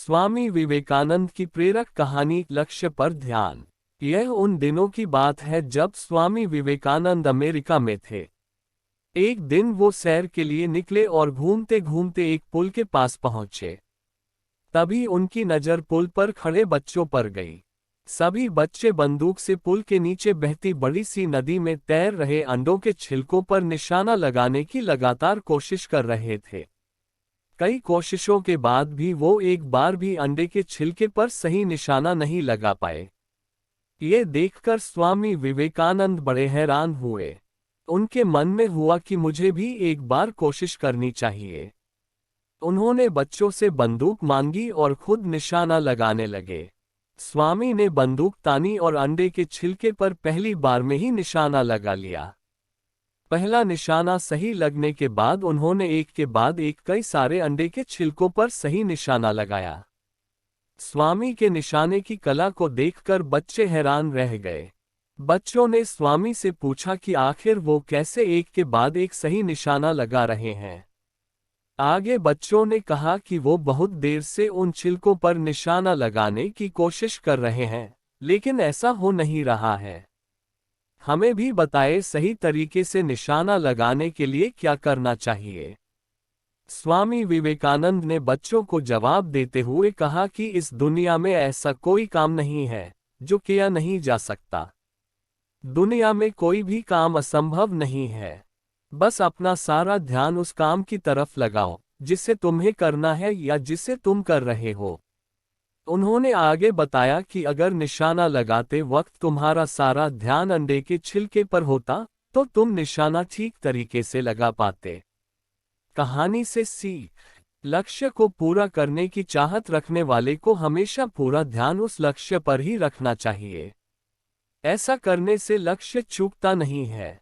स्वामी विवेकानंद की प्रेरक कहानी लक्ष्य पर ध्यान। यह उन दिनों की बात है जब स्वामी विवेकानंद अमेरिका में थे। एक दिन वो सैर के लिए निकले और घूमते घूमते एक पुल के पास पहुंचे। तभी उनकी नज़र पुल पर खड़े बच्चों पर गई। सभी बच्चे बंदूक से पुल के नीचे बहती बड़ी सी नदी में तैर रहे अंडों के छिलकों पर निशाना लगाने की लगातार कोशिश कर रहे थे। कई कोशिशों के बाद भी वो एक बार भी अंडे के छिलके पर सही निशाना नहीं लगा पाए। ये देखकर स्वामी विवेकानंद बड़े हैरान हुए। उनके मन में हुआ कि मुझे भी एक बार कोशिश करनी चाहिए। उन्होंने बच्चों से बंदूक मांगी और खुद निशाना लगाने लगे। स्वामी ने बंदूक तानी और अंडे के छिलके पर पहली बार में ही निशाना लगा लिया। पहला निशाना सही लगने के बाद उन्होंने एक के बाद एक कई सारे अंडे के छिलकों पर सही निशाना लगाया। स्वामी के निशाने की कला को देखकर बच्चे हैरान रह गए। बच्चों ने स्वामी से पूछा कि आखिर वो कैसे एक के बाद एक सही निशाना लगा रहे हैं। आगे बच्चों ने कहा कि वो बहुत देर से उन छिलकों पर निशाना लगाने की कोशिश कर रहे हैं, लेकिन ऐसा हो नहीं रहा है। हमें भी बताएं सही तरीके से निशाना लगाने के लिए क्या करना चाहिए। स्वामी विवेकानंद ने बच्चों को जवाब देते हुए कहा कि इस दुनिया में ऐसा कोई काम नहीं है जो किया नहीं जा सकता। दुनिया में कोई भी काम असंभव नहीं है। बस अपना सारा ध्यान उस काम की तरफ लगाओ जिसे तुम्हें करना है या जिसे तुम कर रहे हो। उन्होंने आगे बताया कि अगर निशाना लगाते वक्त तुम्हारा सारा ध्यान अंडे के छिलके पर होता तो तुम निशाना ठीक तरीके से लगा पाते। कहानी से सीख। लक्ष्य को पूरा करने की चाहत रखने वाले को हमेशा पूरा ध्यान उस लक्ष्य पर ही रखना चाहिए। ऐसा करने से लक्ष्य चूकता नहीं है।